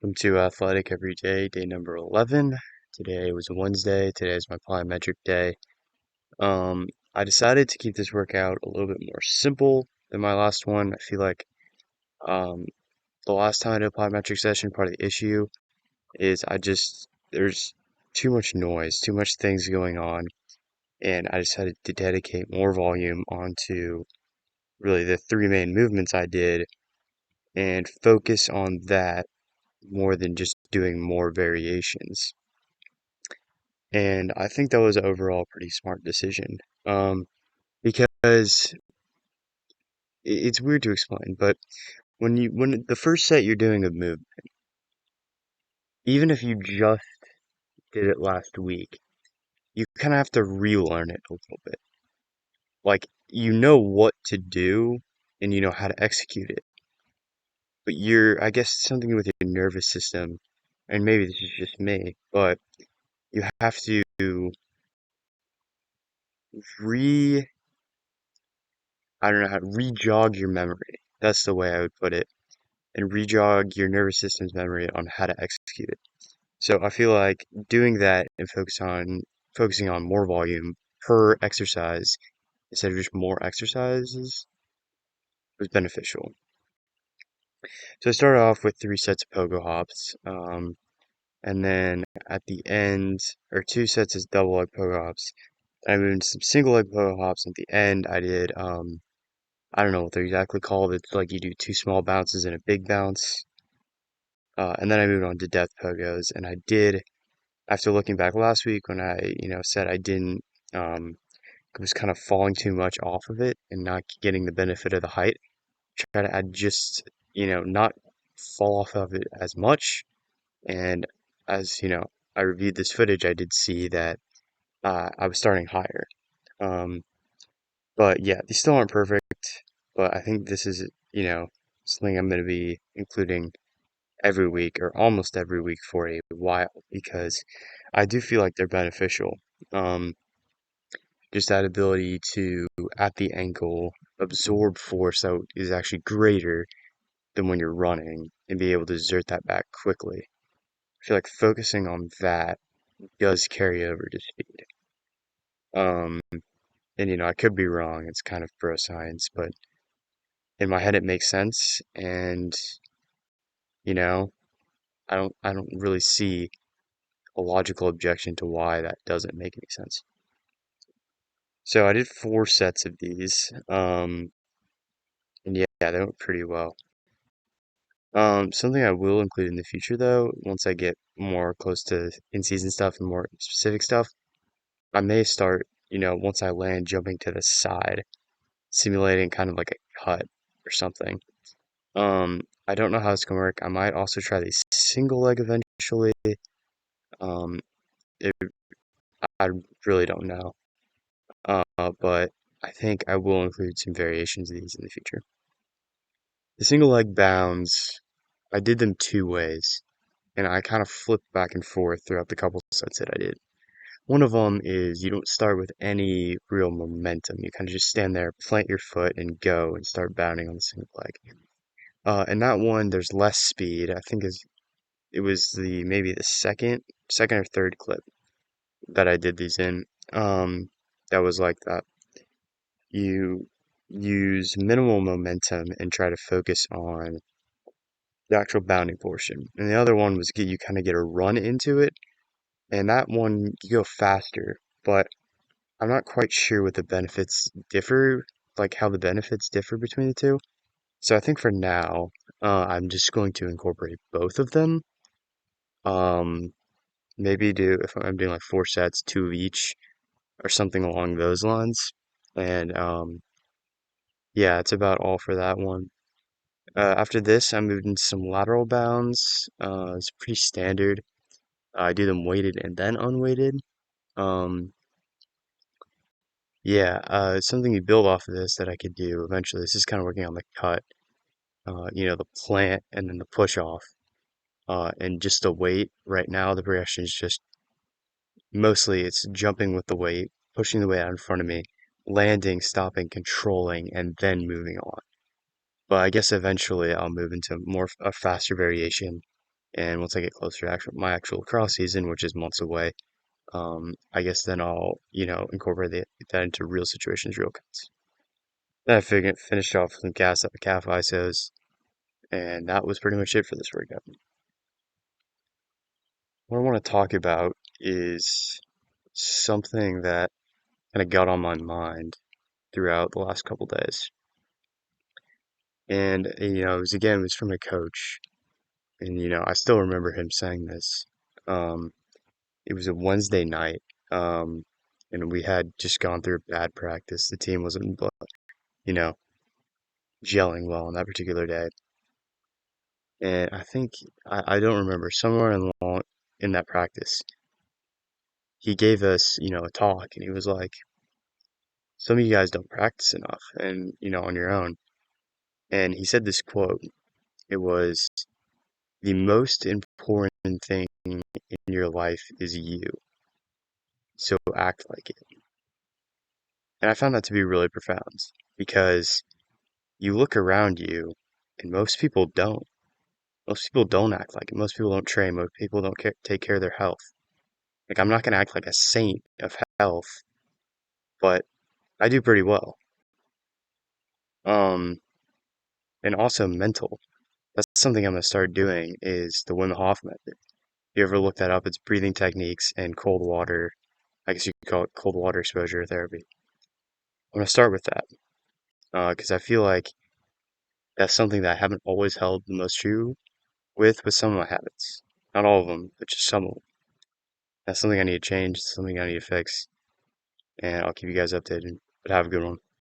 Welcome to Athletic Every Day, day number 11. Today was Wednesday. Today is my plyometric day. Um, I decided to keep this workout a little bit more simple than my last one. I feel like um, the last time I did a plyometric session, part of the issue is there's too much noise, too much things going on, and I decided to dedicate more volume onto really the three main movements I did and focus on that more than just doing more variations. And I think that was overall a pretty smart decision. Because it's weird to explain, but when the first set you're doing a move, even if you just did it last week, you kind of have to relearn it a little bit. Like you know what to do and you know how to execute it, but I guess something with your nervous system, and maybe this is just me, but you have to re I don't know how to re-jog your memory. That's the way I would put it, and re-jog your nervous system's memory on how to execute it. So I feel like doing that and focusing on more volume per exercise instead of just more exercises was beneficial. So I started off with 3 sets of pogo hops, and then at the end, or 2 sets of double leg pogo hops. I moved into some single leg pogo hops. At the end, I did I don't know what they're exactly called. It's like you do 2 small bounces and a big bounce. And then I moved on to death pogos, and I did, after looking back last week when said I didn't, was kind of falling too much off of it and not getting the benefit of the height, try to add just, not fall off of it as much. And as, I reviewed this footage, I did see that I was starting higher. Um, but yeah, these still aren't perfect, but I think this is, something I'm going to be including every week or almost every week for a while because I do feel like they're beneficial. Um, just that ability to, at the ankle, absorb force that is actually greater than when you're running and be able to exert that back quickly. I feel like focusing on that does carry over to speed. Um, and I could be wrong. It's kind of bro science, but in my head it makes sense. And you know, I don't really see a logical objection to why that doesn't make any sense. So I did 4 sets of these, and yeah, they went pretty well. Something I will include in the future though, once I get more close to in-season stuff and more specific stuff, I may start, once I land, jumping to the side, simulating kind of like a cut or something. I don't know how it's gonna work. I might also try the single leg eventually. Um, it, I really don't know. But I think I will include some variations of these in the future. The single leg bounds, I did them 2 ways, and I kind of flipped back and forth throughout the couple sets that I did. One of them is you don't start with any real momentum. You kind of just stand there, plant your foot, and go and start bounding on the single leg. And that one, there's less speed. I think it was maybe the second or third clip that I did these in. That was like that. You use minimal momentum and try to focus on the actual bounding portion. And the other one was you kind of get a run into it. And that one, you go faster, but I'm not quite sure what the benefits differ, like how the benefits differ between the two. So I think for now, I'm just going to incorporate both of them. Um, Maybe if I'm doing like 4 sets, 2 of each, or something along those lines. And yeah, it's about all for that one. After this, I moved into some lateral bounds. It's pretty standard. I do them weighted and then unweighted. Um, yeah, it's something you build off of this that I could do eventually. This is kind of working on the cut, the plant and then the push off. And just the weight right now, the progression is just mostly it's jumping with the weight, pushing the weight out in front of me, landing, stopping, controlling, and then moving on. But I guess eventually I'll move into a faster variation And once I get closer to my actual lacrosse season, which is months away, I guess then I'll, incorporate that into real situations, real cuts. Then I finished off some gas up calf ISOs, and that was pretty much it for this workout. What I want to talk about is something that kind of got on my mind throughout the last couple days. And, it was from a coach. And, I still remember him saying this. Um, it was a Wednesday night. Um, and we had just gone through a bad practice. The team wasn't, you know, gelling well on that particular day. And I think, I don't remember, somewhere in that practice, he gave us, a talk and he was like, some of you guys don't practice enough and, on your own. And he said this quote. It was, the most important thing in your life is you. So act like it. And I found that to be really profound because you look around you and most people don't. Most people don't act like it. Most people don't train. Most people don't take care of their health. Like, I'm not going to act like a saint of health, but I do pretty well. Um, and also mental. That's something I'm going to start doing is the Wim Hof method. You ever look that up? It's breathing techniques and cold water. I guess you could call it cold water exposure therapy. I'm going to start with that because I feel like that's something that I haven't always held the most true with some of my habits. Not all of them, but just some of them. That's something I need to change, something I need to fix, and I'll keep you guys updated. But have a good one.